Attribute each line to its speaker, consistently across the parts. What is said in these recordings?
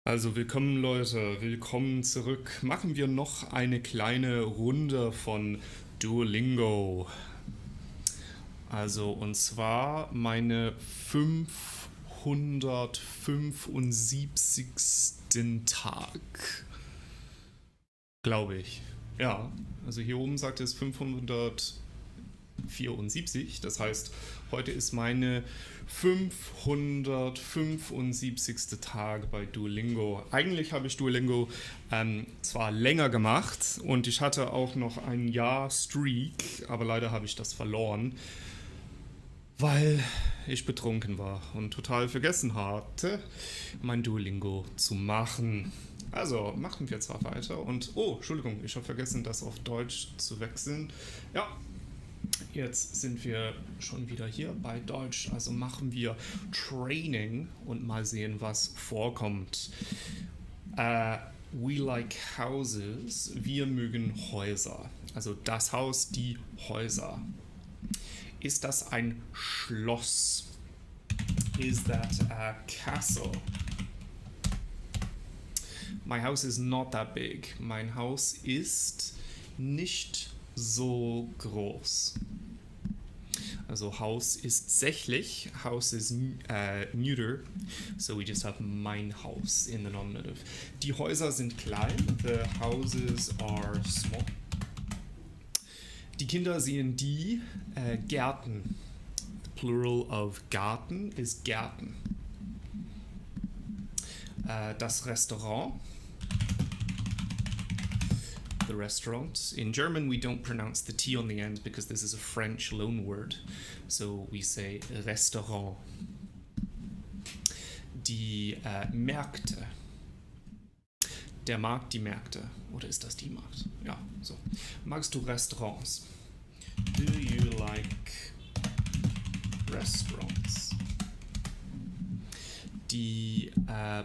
Speaker 1: Also willkommen Leute, willkommen zurück. Machen wir noch eine kleine Runde von Duolingo. Also und zwar meine 575. Tag, glaube ich. Ja, also hier oben sagt es 574, das heißt, heute ist meine 575. Tag bei Duolingo. Eigentlich habe ich Duolingo zwar länger gemacht und ich hatte auch noch ein Jahr Streak, aber leider habe ich das verloren, weil ich betrunken war und total vergessen hatte, mein Duolingo zu machen. Also machen wir zwar weiter und, oh, Entschuldigung, ich habe vergessen, das auf Deutsch zu wechseln. Ja, jetzt sind wir schon wieder hier bei Deutsch, also machen wir Training und mal sehen, was vorkommt. We like houses, wir mögen Häuser, also das Haus, die Häuser. Ist das ein Schloss? Is that a castle? My house is not that big. Mein Haus ist nicht so groß. Also Haus ist sächlich, Haus ist neuter, so we just have mein Haus in the nominative. Die Häuser sind klein, the houses are small. Die Kinder sehen die Gärten. The plural of Garten ist Gärten. Das Restaurant. The restaurant. In German, we don't pronounce the T on the end because this is a French loanword. So we say Restaurant. Die Märkte. Der Markt, die Märkte. Oder ist das die Markt? Ja, so. Magst du Restaurants? Do you like restaurants? Die, ja,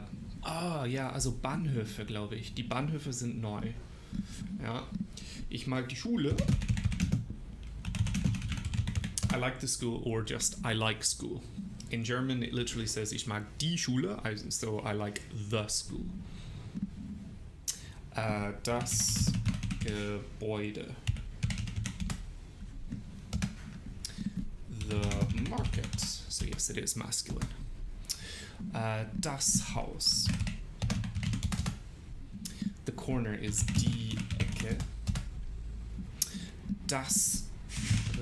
Speaker 1: also Bahnhöfe, glaube ich. Die Bahnhöfe sind neu. Ja, ich mag die Schule. I like the school or just I like school. In German it literally says ich mag die Schule, so I like the school. Das Gebäude. The market. So yes, it is masculine. Das Haus. The corner is die Ecke. Das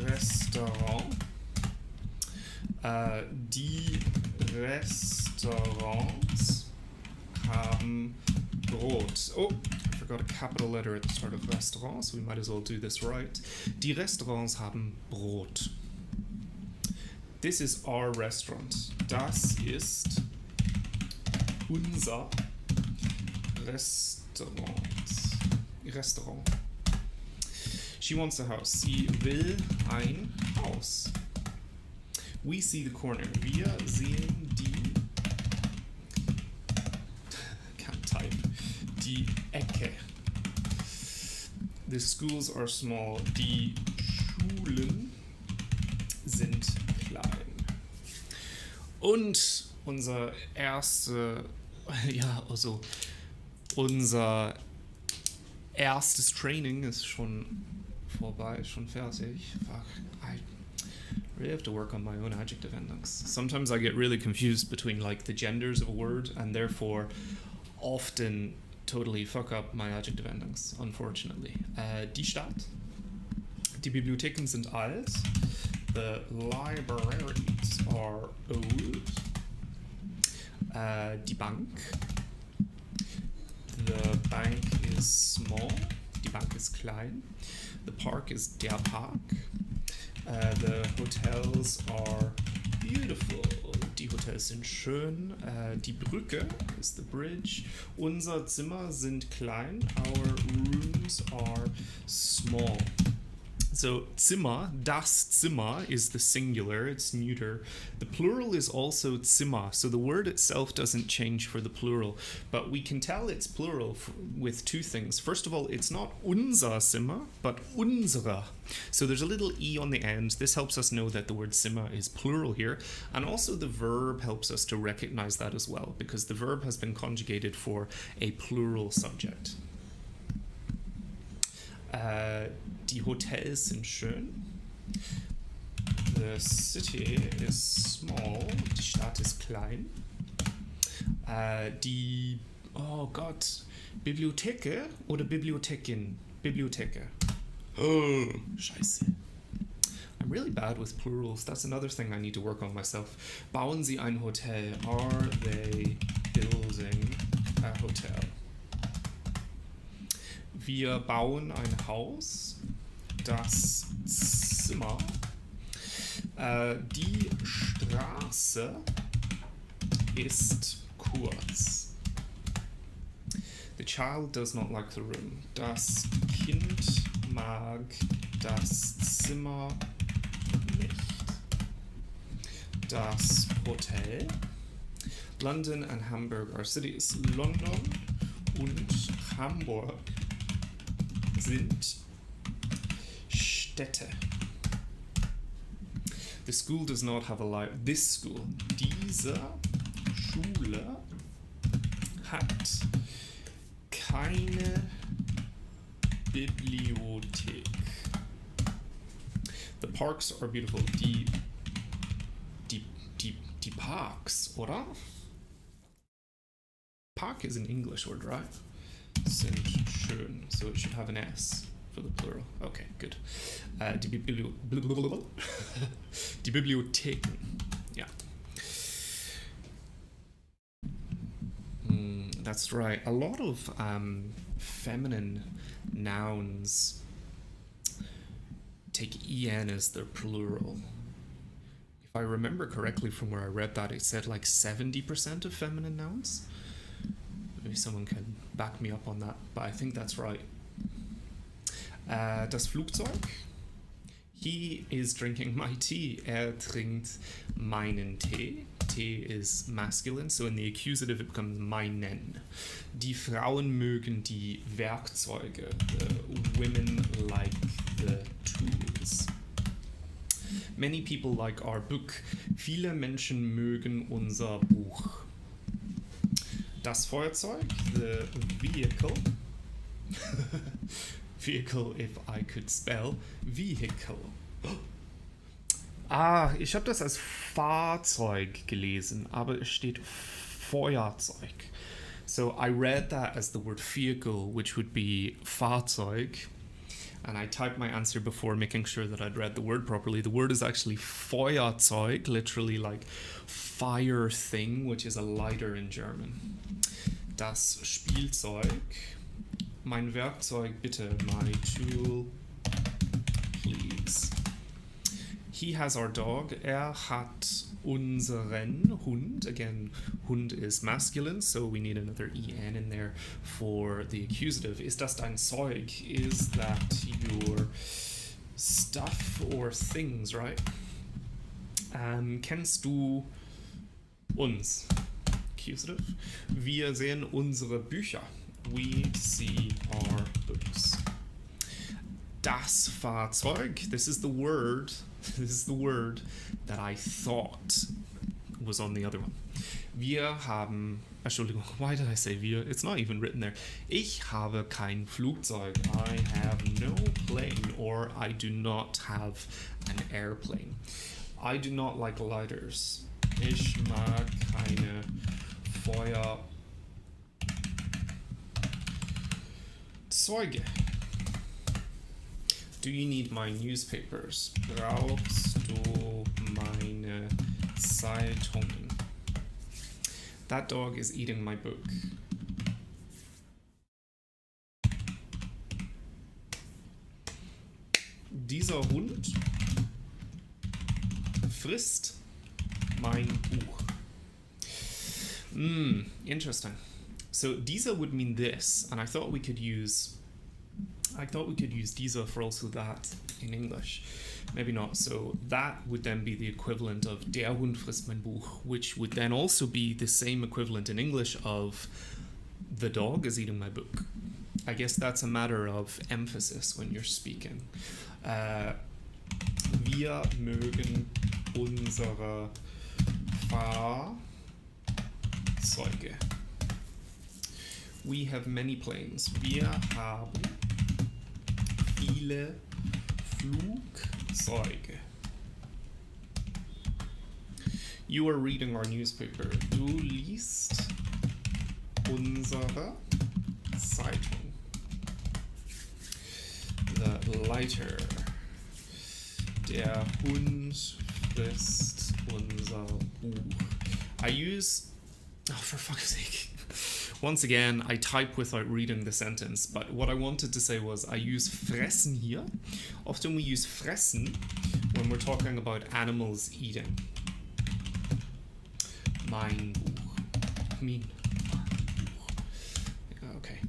Speaker 1: Restaurant. Die Restaurants haben Brot. Oh, I forgot a capital letter at the start of restaurant, so we might as well do this right. Die Restaurants haben Brot. This is our restaurant. Das ist unser Restaurant. She wants a house. Sie will ein Haus. We see the corner. Wir sehen die die Ecke. The schools are small. Die Schulen sind klein. Und unser erstes Training ist schon vorbei, schon fertig. Fuck, I really have to work on my own adjective endings. Sometimes I get really confused between like the genders of a word and therefore often totally fuck up my adjective endings, unfortunately. Die Stadt. Die Bibliotheken sind alt. The libraries are old. Die Bank. The bank is small. Die Bank ist klein. The park is der Park. The hotels are beautiful. Die Hotels sind schön. Die Brücke is the bridge. Unser Zimmer sind klein. Our rooms are small. So Zimmer, das Zimmer is the singular, it's neuter. The plural is also Zimmer, so the word itself doesn't change for the plural, but we can tell it's plural with two things. First of all, it's not unser Zimmer, but unsere. So there's a little e on the end. This helps us know that the word Zimmer is plural here, and also the verb helps us to recognize that as well, because the verb has been conjugated for a plural subject. Die Hotels sind schön. The city is small. Die Stadt ist klein. Oh Gott, Bibliotheke oder Bibliothekin? Bibliotheke. Oh, scheiße. I'm really bad with plurals. That's another thing I need to work on myself. Bauen Sie ein Hotel? Are they building a hotel? Wir bauen ein Haus, das Zimmer. Die Straße ist kurz. The child does not like the room. Das Kind mag das Zimmer nicht. Das Hotel. London and Hamburg are cities. London und Hamburg sind Städte. The school does not have a library. This school, diese Schule hat keine Bibliothek. The parks are beautiful. Die Parks, oder? Park is an English word, right? Sind schön, so it should have an S for the plural. Okay, good. Die Bibliotheken. Yeah. That's right. A lot of feminine nouns take en as their plural. If I remember correctly from where I read that, it said like 70% of feminine nouns. Maybe someone can back me up on that, but I think that's right. Das Flugzeug. He is drinking my tea. trinkt meinen Tee. Tee is masculine, so in the accusative it becomes meinen. Die Frauen mögen die Werkzeuge. The women like the tools. Many people like our book. Viele Menschen mögen unser Buch. Das Feuerzeug, the vehicle. Vehicle, if I could spell. Vehicle. Ich habe das als Fahrzeug gelesen, aber es steht Feuerzeug. So I read that as the word vehicle, which would be Fahrzeug. And I typed my answer before making sure that I'd read the word properly. The word is actually Feuerzeug, literally like fire thing, which is a lighter in German. Das Spielzeug. Mein Werkzeug, bitte. My tool, please. He has our dog. Hat unseren Hund. Again, Hund is masculine, so we need another en in there for the accusative. Ist das dein Zeug? Is that your stuff or things, right? Kennst du uns? Accusative. Wir sehen unsere Bücher. We see our books. Das Fahrzeug. This is the word that I thought was on the other one. Wir haben, Entschuldigung, why did I say wir? It's not even written there. Ich habe kein Flugzeug. I have no plane, or I do not have an airplane. I do not like lighters. Ich mag keine Feuerzeuge. Do you need my newspapers? Brauchst du meine Zeitungen? That dog is eating my book. Dieser Hund frisst mein Buch. Interesting. So dieser would mean this, and I thought we could use I thought we could use dieser for also that in English. Maybe not. So that would then be the equivalent of Der Hund frisst mein Buch, which would then also be the same equivalent in English of the dog is eating my book. I guess that's a matter of emphasis when you're speaking. Wir mögen unsere Fahrzeuge. We have many planes. Wir haben viele Flugzeuge. You are reading our newspaper. Du liest unsere Zeitung. The lighter. Der Hund frisst unser Buch. I use... Oh, for fuck's sake. Once again, I type without reading the sentence, but what I wanted to say was I use fressen here. Often we use fressen when we're talking about animals eating. Mein Buch. Mein Buch. Okay.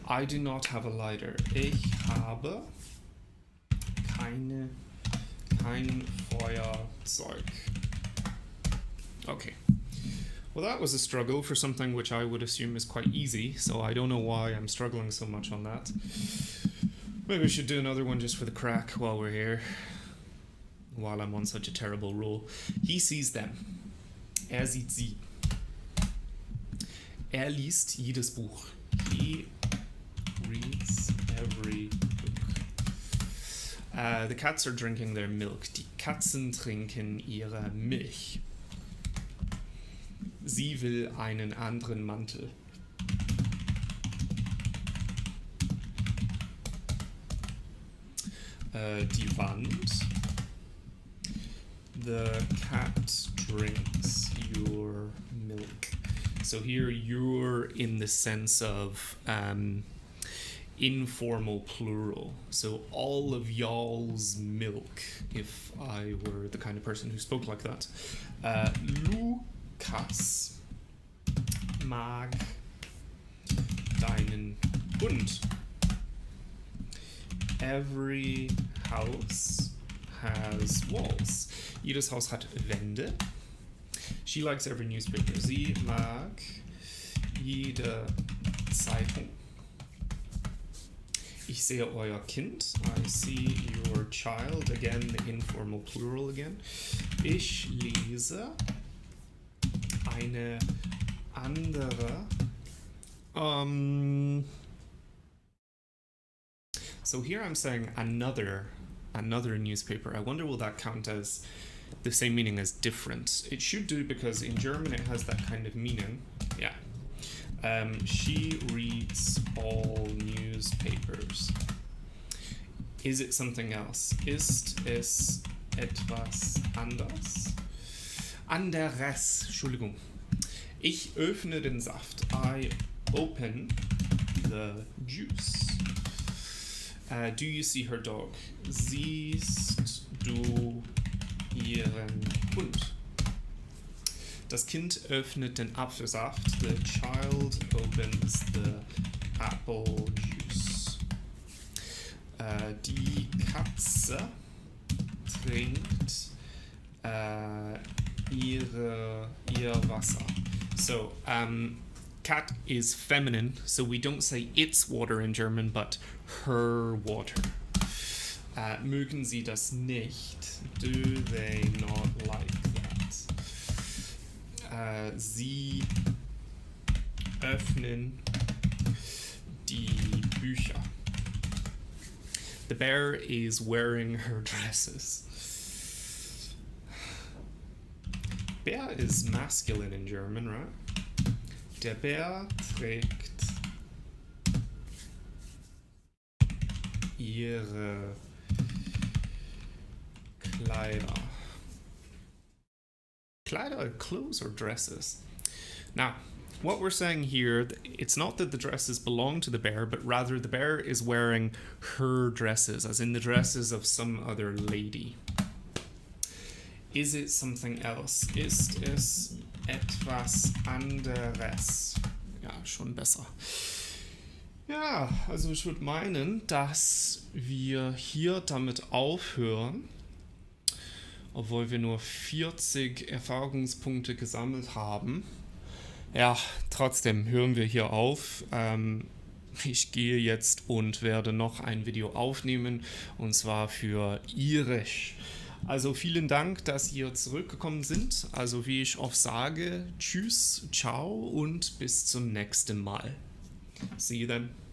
Speaker 1: I do not have a lighter. Ich habe kein Feuerzeug. Okay. Well, that was a struggle for something which I would assume is quite easy, so I don't know why I'm struggling so much on that. Maybe we should do another one just for the crack while we're here, while I'm on such a terrible roll. He sees them. Sieht sie. Liest jedes Buch. He reads every book. The cats are drinking their milk. Die Katzen trinken ihre Milch. Sie will einen anderen Mantel. Die Wand. The cat drinks your milk. So here you're in the sense of informal plural. So all of y'all's milk, if I were the kind of person who spoke like that. Lukas mag deinen Hund. Every house has walls. Jedes Haus hat Wände. She likes every newspaper. Sie mag jede Zeitung. Ich sehe euer Kind. I see your child. Again, the informal plural again. Ich lese eine andere. So here I'm saying another newspaper. I wonder will that count as the same meaning as different? It should do, because in German it has that kind of meaning. Yeah. She reads all newspapers. Is it something else? Ist es etwas anders? Anderes. Entschuldigung. Ich öffne den Saft. I open the juice. Do you see her dog? Siehst du ihren Hund? Das Kind öffnet den Apfelsaft. The child opens the apple juice. Die Katze trinkt ihr Wasser. So, cat is feminine, so we don't say its water in German, but her water. Mögen sie das nicht? Do they not like that? Sie öffnen die Bücher. The bear is wearing her dresses. Bär is masculine in German, right? Der Bär trägt ihre Kleider. Kleider, clothes or dresses? Now, what we're saying here, it's not that the dresses belong to the bear, but rather the bear is wearing her dresses, as in the dresses of some other lady. Is it something else? Ist es etwas anderes? Ja, schon besser. Ja, also ich würde meinen, dass wir hier damit aufhören, obwohl wir nur 40 Erfahrungspunkte gesammelt haben. Ja, trotzdem hören wir hier auf. Ich gehe jetzt und werde noch ein Video aufnehmen, und zwar für Irisch. Also vielen Dank, dass ihr zurückgekommen sind. Also wie ich oft sage, tschüss, ciao und bis zum nächsten Mal. See you then.